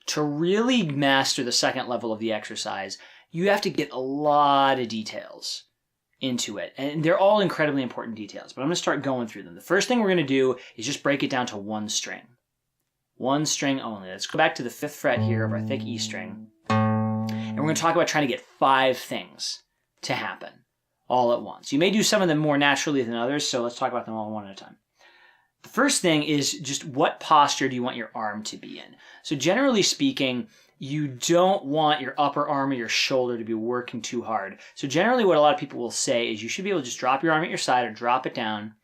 to really master the second level of the exercise, you have to get a lot of details into it. And they're all incredibly important details, but I'm going to start going through them. The first thing we're going to do is just break it down to one string. One string only. Let's go back to the 5th fret here of our thick E string. And we're going to talk about trying to get 5 things to happen all at once. You may do some of them more naturally than others, so let's talk about them all one at a time. The first thing is just what posture do you want your arm to be in? So generally speaking, you don't want your upper arm or your shoulder to be working too hard. So generally what a lot of people will say is you should be able to just drop your arm at your side or drop it down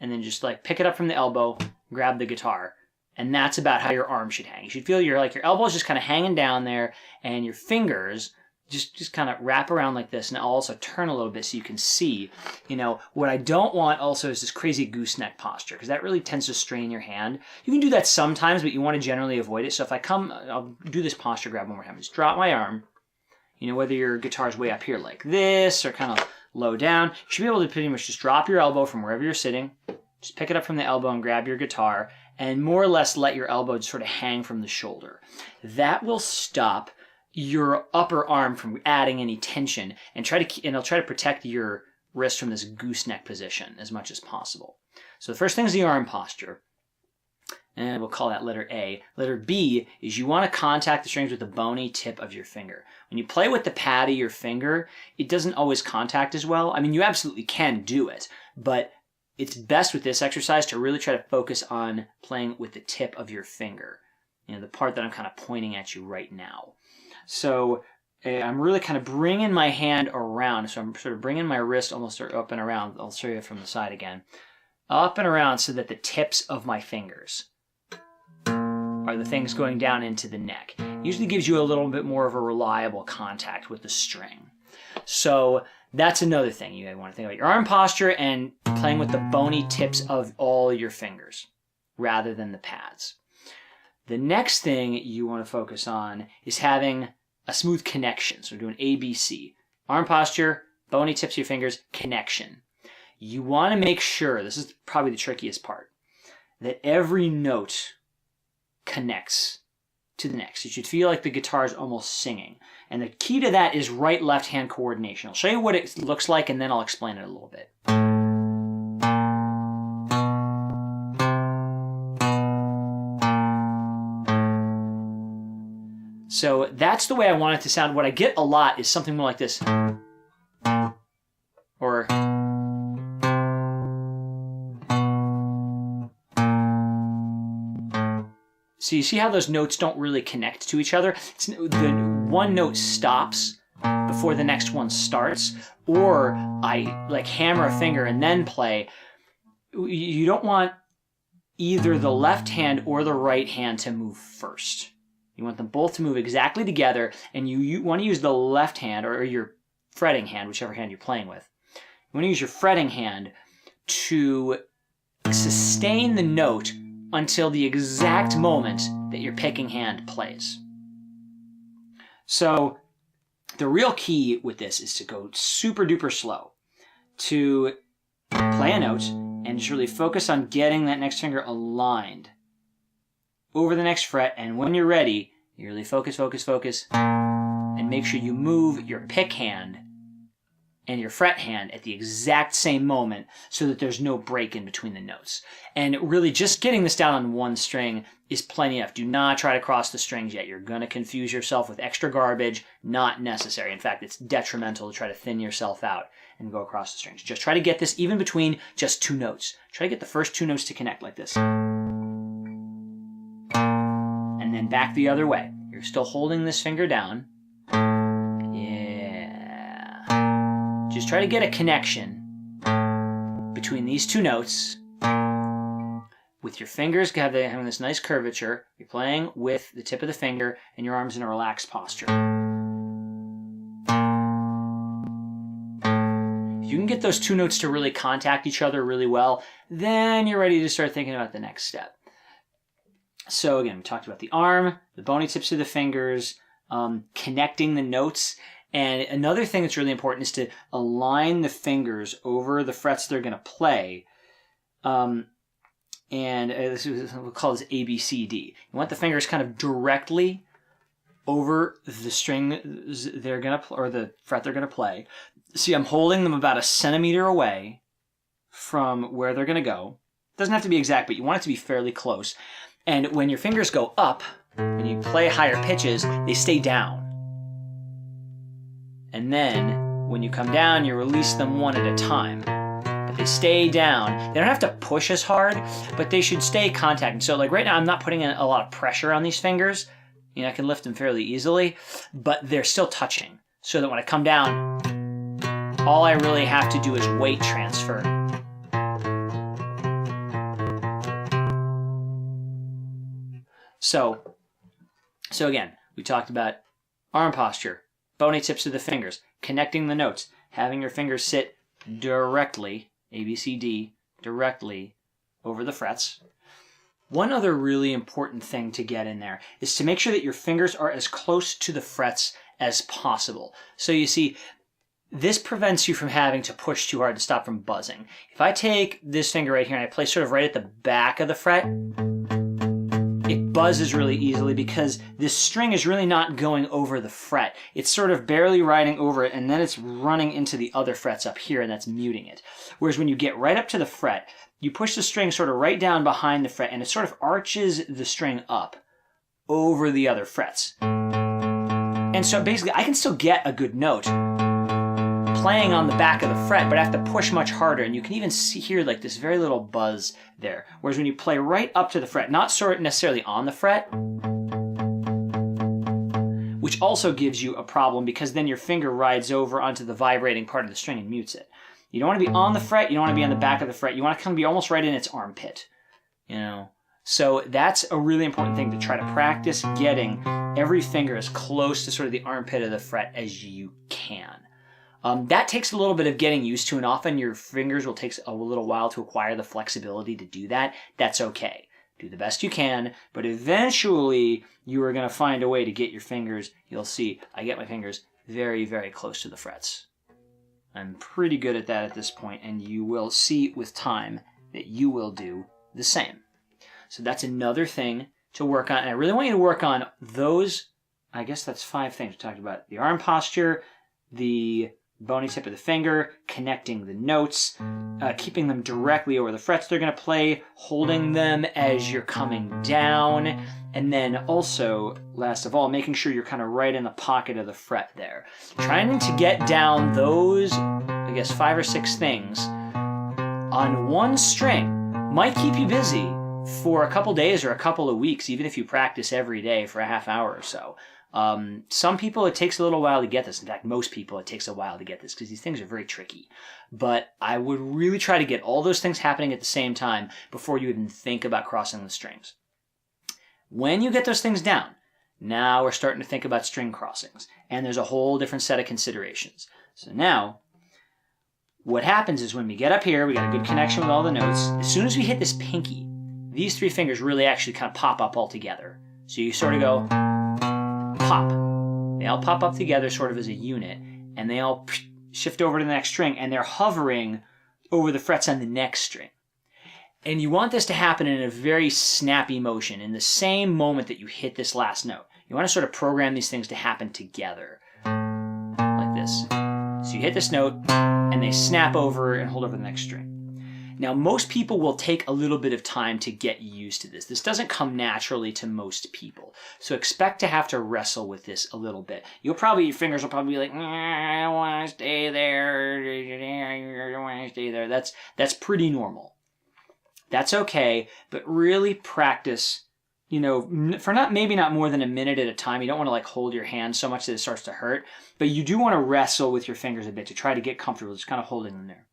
and then just like pick it up from the elbow, grab the guitar. And that's about how your arm should hang. You should feel your elbow is just kind of hanging down there and your fingers just kind of wrap around like this, and I'll also turn a little bit so you can see. What I don't want also is this crazy gooseneck posture, because that really tends to strain your hand. You can do that sometimes, but you want to generally avoid it. So if I'll do this posture grab one more time. Just drop my arm. Whether your guitar's way up here like this or kind of low down, you should be able to pretty much just drop your elbow from wherever you're sitting. Just pick it up from the elbow and grab your guitar, and more or less let your elbow sort of hang from the shoulder. That will stop your upper arm from adding any tension, and it'll try to protect your wrist from this gooseneck position as much as possible. So the first thing is the arm posture, and we'll call that letter A. Letter B is you want to contact the strings with the bony tip of your finger. When you play with the pad of your finger, it doesn't always contact as well. I mean, you absolutely can do it, but it's best with this exercise to really try to focus on playing with the tip of your finger, the part that I'm kind of pointing at you right now. So I'm really kind of bringing my hand around. So I'm sort of bringing my wrist almost up and around. I'll show you from the side again. Up and around so that the tips of my fingers are the things going down into the neck. It usually gives you a little bit more of a reliable contact with the string. So that's another thing. You want to think about your arm posture and playing with the bony tips of all your fingers rather than the pads. The next thing you want to focus on is having a smooth connection. So we're doing ABC. Arm posture, bony tips of your fingers, connection. You want to make sure, this is probably the trickiest part, that every note connects to the next. You should feel like the guitar is almost singing. And the key to that is right-left hand coordination. I'll show you what it looks like and then I'll explain it a little bit. So that's the way I want it to sound. What I get a lot is something more like this. Or so you see how those notes don't really connect to each other? The one note stops before the next one starts, or I like hammer a finger and then play. You don't want either the left hand or the right hand to move first. You want them both to move exactly together, and you want to use the left hand, or your fretting hand, whichever hand you're playing with. You want to use your fretting hand to sustain the note until the exact moment that your picking hand plays. So the real key with this is to go super duper slow, to play a note and just really focus on getting that next finger aligned over the next fret, and when you're ready, you really focus, and make sure you move your pick hand and your fret hand at the exact same moment so that there's no break in between the notes. And really just getting this down on one string is plenty enough. Do not try to cross the strings yet. You're going to confuse yourself with extra garbage. Not necessary. In fact, it's detrimental to try to thin yourself out and go across the strings. Just try to get this even between just 2 notes. Try to get the first 2 notes to connect like this. And then back the other way. You're still holding this finger down. Yeah. Just try to get a connection between these 2 notes with your fingers having this nice curvature. You're playing with the tip of the finger and your arms in a relaxed posture. If you can get those 2 notes to really contact each other really well, then you're ready to start thinking about the next step. So again, we talked about the arm, the bony tips of the fingers, connecting the notes. And another thing that's really important is to align the fingers over the frets they're going to play. We'll call this ABCD. You want the fingers kind of directly over the string they're going to, or the fret they're going to play. See, I'm holding them about 1 centimeter away from where they're going to go. Doesn't have to be exact, but you want it to be fairly close. And when your fingers go up, when you play higher pitches, they stay down. And then when you come down, you release them one at a time. But they stay down. They don't have to push as hard, but they should stay contacting. So like right now, I'm not putting in a lot of pressure on these fingers. You know, I can lift them fairly easily, but they're still touching. So that when I come down, all I really have to do is weight transfer. So again, we talked about arm posture, bony tips of the fingers, connecting the notes, having your fingers sit directly, A, B, C, D, directly over the frets. One other really important thing to get in there is to make sure that your fingers are as close to the frets as possible. So you see, this prevents you from having to push too hard to stop from buzzing. If I take this finger right here and I place sort of right at the back of the fret, it buzzes really easily because this string is really not going over the fret. It's sort of barely riding over it, and then it's running into the other frets up here, and that's muting it. Whereas when you get right up to the fret, you push the string sort of right down behind the fret, and it sort of arches the string up over the other frets. And so basically, I can still get a good note playing on the back of the fret, but I have to push much harder, and you can even hear like this very little buzz there. Whereas when you play right up to the fret, not sort of necessarily on the fret, which also gives you a problem because then your finger rides over onto the vibrating part of the string and mutes it. You don't want to be on the fret, you don't want to be on the back of the fret, you want to kind of be almost right in its armpit, you know? So that's a really important thing to try to practice getting every finger as close to sort of the armpit of the fret as you can. That takes a little bit of getting used to, and often your fingers will take a little while to acquire the flexibility to do that. That's okay. Do the best you can, but eventually you are going to find a way to get your fingers. You'll see, I get my fingers very, very close to the frets. I'm pretty good at that at this point, and you will see with time that you will do the same. So that's another thing to work on, and I really want you to work on those, I guess that's 5 things we talked about. The arm posture, the bony tip of the finger, connecting the notes, keeping them directly over the frets they're going to play, holding them as you're coming down, and then also, last of all, making sure you're kind of right in the pocket of the fret there. Trying to get down those, I guess, 5 or 6 things on one string might keep you busy for a couple days or a couple of weeks, even if you practice every day for a half hour or so. Some people, it takes a little while to get this. In fact, most people, it takes a while to get this because these things are very tricky. But I would really try to get all those things happening at the same time before you even think about crossing the strings. When you get those things down, now we're starting to think about string crossings. And there's a whole different set of considerations. So now, what happens is when we get up here, we got a good connection with all the notes. As soon as we hit this pinky, these 3 fingers really actually kind of pop up all together. So you sort of go pop. They all pop up together sort of as a unit, and they all shift over to the next string, and they're hovering over the frets on the next string. And you want this to happen in a very snappy motion, in the same moment that you hit this last note. You want to sort of program these things to happen together, like this. So you hit this note, and they snap over and hold over the next string. Now, most people will take a little bit of time to get used to this. This doesn't come naturally to most people. So expect to have to wrestle with this a little bit. Your fingers will probably be like, I don't want to stay there. I don't want to stay there. That's pretty normal. That's okay, but really practice, you know, for maybe not more than a minute at a time. You don't want to like hold your hand so much that it starts to hurt, but you do want to wrestle with your fingers a bit to try to get comfortable, just kind of holding them there.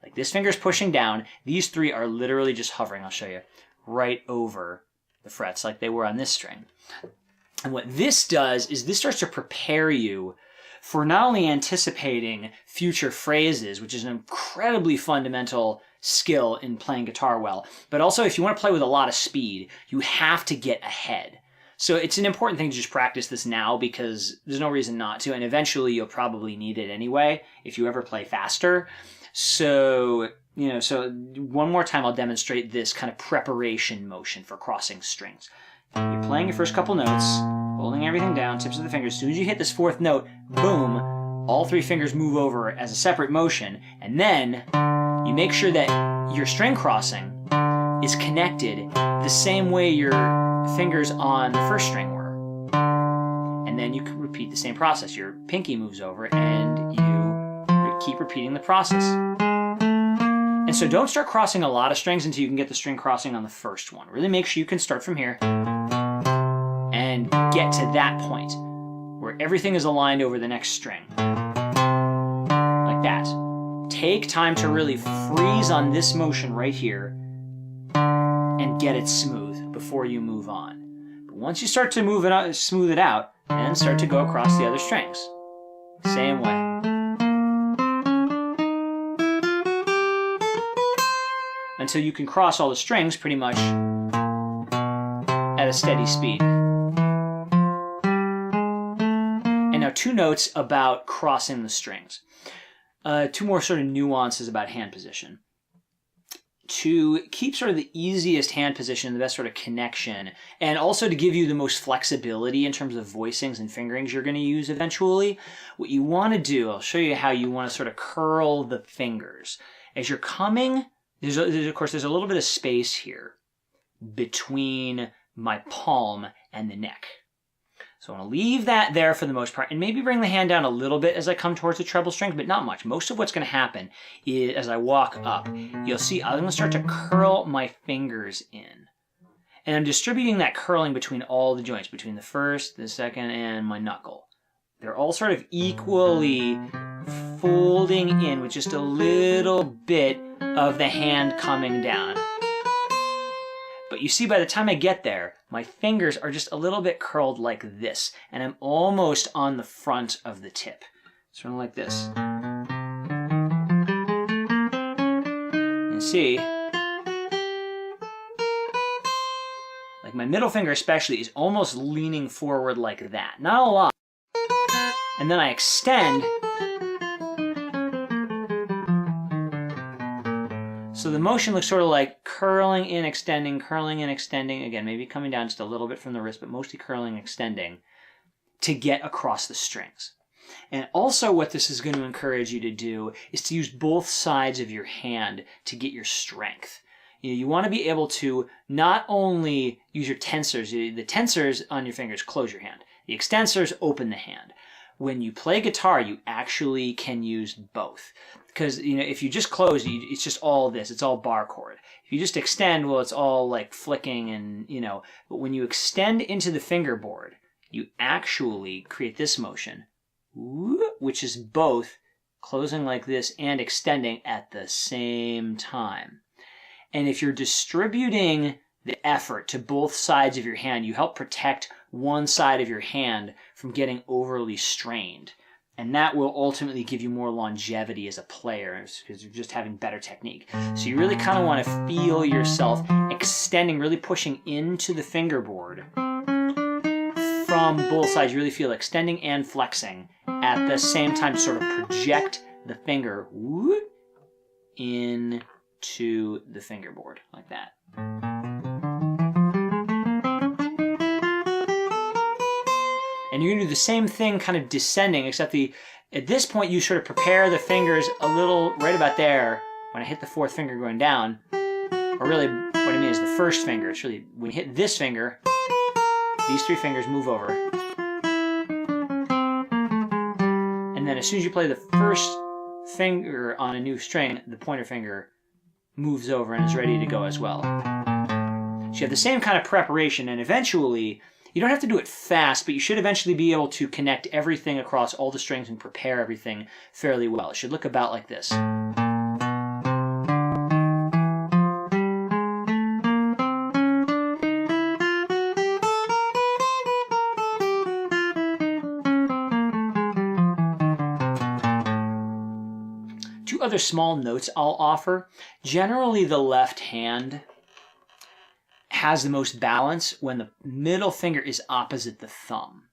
Like this finger's pushing down. These 3 are literally just hovering, I'll show you, right over the frets like they were on this string. And what this does is this starts to prepare you for not only anticipating future phrases, which is an incredibly fundamental skill in playing guitar well, but also if you want to play with a lot of speed, you have to get ahead. So it's an important thing to just practice this now because there's no reason not to, and eventually you'll probably need it anyway if you ever play faster. So, you know, so one more time I'll demonstrate this kind of preparation motion for crossing strings. You're playing your first couple notes, Holding everything down, tips of the fingers. As soon as you hit this fourth note, boom, all three fingers move over as a separate motion. And then you make sure that your string crossing is connected the same way your fingers on the first string were. And then you can repeat the same process. Your pinky moves over and you keep repeating the process. And so don't start crossing a lot of strings until you can get the string crossing on the first one. Really make sure you can start from here and get to that point where everything is aligned over the next string. Like that. Take time to really freeze on this motion right here and get it smooth before you move on. But once you start to move it out, smooth it out, then start to go across the other strings. Same way. Until you can cross all the strings pretty much at a steady speed. And now 2 notes about crossing the strings. 2 more sort of nuances about hand position. To keep sort of the easiest hand position, the best sort of connection, and also to give you the most flexibility in terms of voicings and fingerings you're going to use eventually, what you want to do, I'll show you how you want to sort of curl the fingers. As you're coming, of course, there's a little bit of space here between my palm and the neck. So I want to leave that there for the most part, and maybe bring the hand down a little bit as I come towards the treble string, but not much. Most of what's going to happen is as I walk up, you'll see I'm going to start to curl my fingers in. And I'm distributing that curling between all the joints, between the first, the second, and my knuckle. They're all sort of equally folding in with just a little bit of the hand coming down. But you see, by the time I get there, my fingers are just a little bit curled like this, and I'm almost on the front of the tip. Sort of like this. And see, like my middle finger especially is almost leaning forward like that. Not a lot. And then I extend. So the motion looks sort of like curling in, extending, curling in, extending. Again, maybe coming down just a little bit from the wrist, but mostly curling, extending to get across the strings. And also what this is going to encourage you to do is to use both sides of your hand to get your strength. You want to be able to not only use your tensors, the tensors on your fingers close your hand. The extensors open the hand. When you play guitar, you actually can use both. Because, if you just close, it's just all this. It's all bar chord. If you just extend, well, it's all like flicking and, But when you extend into the fingerboard, you actually create this motion, which is both closing like this and extending at the same time. And if you're distributing the effort to both sides of your hand, you help protect one side of your hand from getting overly strained. And that will ultimately give you more longevity as a player because you're just having better technique. So you really kind of want to feel yourself extending, really pushing into the fingerboard from both sides. You really feel extending and flexing at the same time to sort of project the finger into the fingerboard like that. And you're going to do the same thing kind of descending, except at this point you sort of prepare the fingers a little right about there when I hit the fourth finger going down. Or really, what I mean is the first finger. It's really, when you hit this finger, these 3 fingers move over. And then as soon as you play the first finger on a new string, the pointer finger moves over and is ready to go as well. So you have the same kind of preparation, and eventually, you don't have to do it fast, but you should eventually be able to connect everything across all the strings and prepare everything fairly well. It should look about like this. Two other small notes I'll offer. Generally, the left hand has the most balance when the middle finger is opposite the thumb.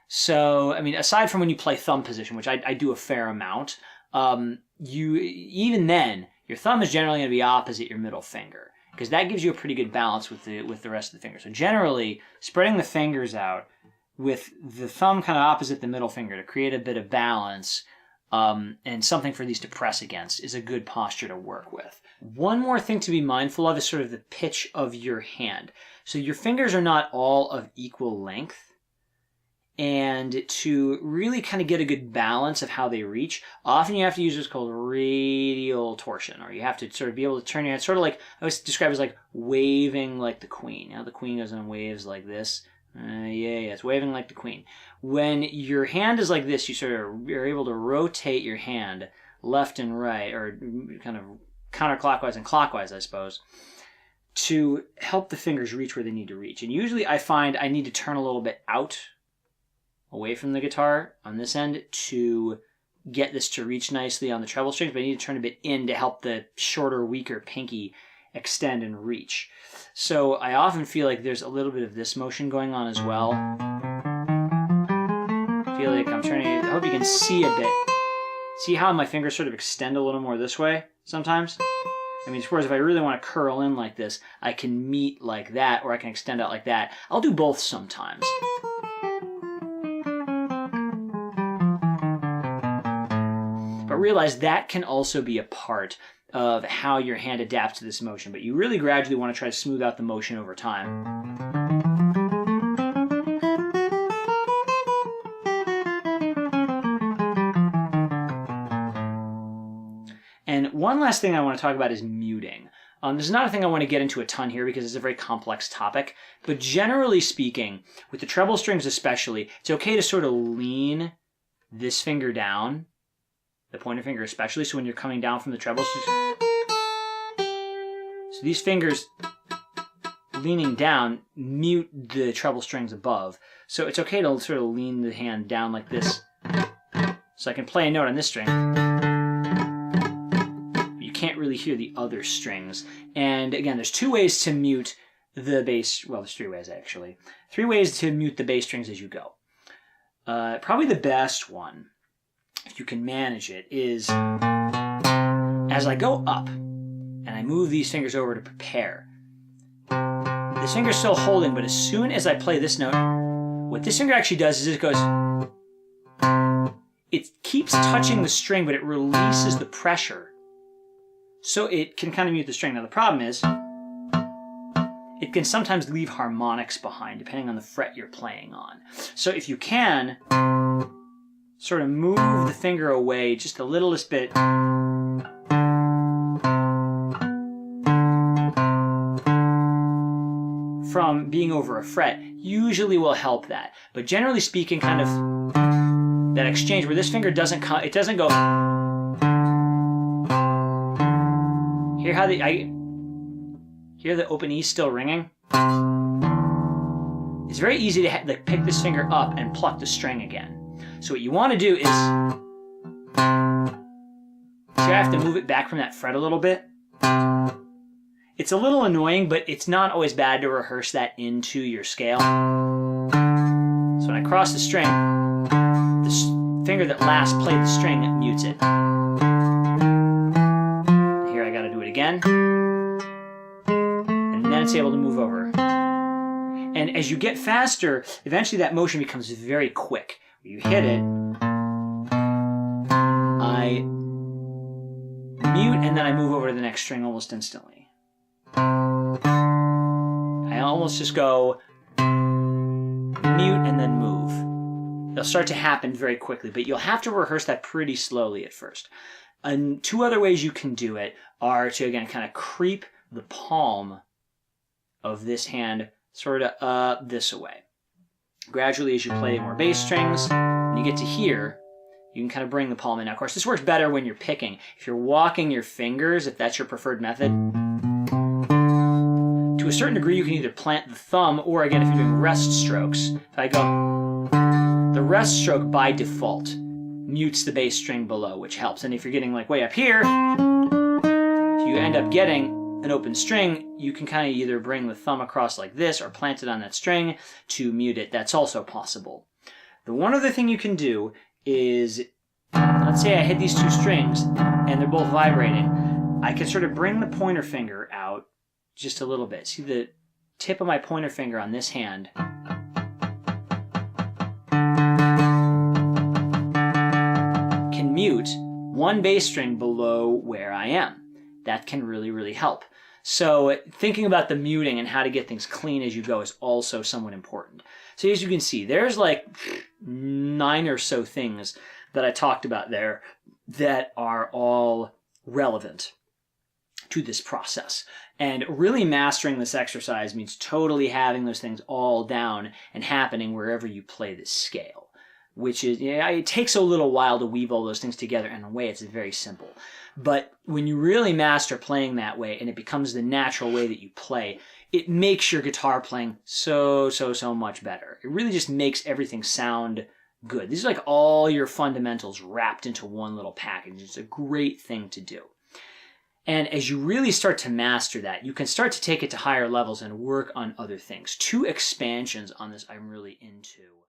So, aside from when you play thumb position, which I do a fair amount, even then, your thumb is generally going to be opposite your middle finger because that gives you a pretty good balance with the rest of the fingers. So generally, spreading the fingers out, with the thumb kind of opposite the middle finger to create a bit of balance and something for these to press against is a good posture to work with. One more thing to be mindful of is sort of the pitch of your hand. So your fingers are not all of equal length. And to really kind of get a good balance of how they reach, often you have to use what's called radial torsion, or you have to sort of be able to turn your hand, sort of like, I always describe it as like waving like the queen. You know, the queen goes in waves like this. Yeah, it's waving like the queen. When your hand is like this, you sort of are able to rotate your hand left and right, or kind of counterclockwise and clockwise, I suppose, to help the fingers reach where they need to reach. And usually I find I need to turn a little bit out away from the guitar on this end to get this to reach nicely on the treble strings, but I need to turn a bit in to help the shorter, weaker pinky extend and reach. So I often feel like there's a little bit of this motion going on as well. I feel like I'm turning, I hope you can see a bit. See how my fingers sort of extend a little more this way sometimes? I mean, whereas if I really want to curl in like this, I can meet like that, or I can extend out like that. I'll do both sometimes. But realize that can also be a part of how your hand adapts to this motion, but you really gradually want to try to smooth out the motion over time. And one last thing I want to talk about is muting. This is not a thing I want to get into a ton here because it's a very complex topic, but generally speaking, with the treble strings especially, it's okay to sort of lean this finger down, the pointer finger especially, so when you're coming down from the treble strings. So these fingers leaning down mute the treble strings above. So it's okay to sort of lean the hand down like this. So I can play a note on this string. You can't really hear the other strings. And again, there's two ways to mute the bass. Well, there's three ways actually. 3 ways to mute the bass strings as you go. Probably the best one, if you can manage it, is as I go up and I move these fingers over to prepare, this finger's still holding, but as soon as I play this note, what this finger actually does is it goes, it keeps touching the string, but it releases the pressure. So it can kind of mute the string. Now the problem is, it can sometimes leave harmonics behind, depending on the fret you're playing on. So if you can sort of move the finger away just the littlest bit, from being over a fret, usually will help that. But generally speaking, kind of that exchange where this finger doesn't come, it doesn't go. Hear how hear the open E still ringing? It's very easy to pick this finger up and pluck the string again. So what you want to do is, you have to move it back from that fret a little bit. It's a little annoying, but it's not always bad to rehearse that into your scale. So when I cross the string, the finger that last played the string mutes it. Here I gotta do it again. And then it's able to move over. And as you get faster, eventually that motion becomes very quick. You hit it, I mute, and then I move over to the next string almost instantly. I almost just go mute and then move. They'll start to happen very quickly, but you'll have to rehearse that pretty slowly at first. And 2 other ways you can do it are to, again, kind of creep the palm of this hand sort of this way. Gradually, as you play more bass strings, and you get to here, you can kind of bring the palm in. Now, of course, this works better when you're picking. If you're walking your fingers, if that's your preferred method, to a certain degree, you can either plant the thumb, or again, if you're doing rest strokes, if I go, the rest stroke by default mutes the bass string below, which helps. And if you're getting like way up here, if you end up getting an open string, you can kind of either bring the thumb across like this or plant it on that string to mute it. That's also possible. The one other thing you can do is, let's say I hit these 2 strings and they're both vibrating. I can sort of bring the pointer finger out just a little bit. See the tip of my pointer finger on this hand one bass string below where I am. That can really, really help. So thinking about the muting and how to get things clean as you go is also somewhat important. So as you can see, there's like 9 or so things that I talked about there that are all relevant to this process. And really mastering this exercise means totally having those things all down and happening wherever you play this scale, which is, it takes a little while to weave all those things together, and in a way it's very simple. But when you really master playing that way and it becomes the natural way that you play, it makes your guitar playing so much better. It really just makes everything sound good. These are like all your fundamentals wrapped into one little package. It's a great thing to do. And as you really start to master that, you can start to take it to higher levels and work on other things. 2 expansions on this I'm really into.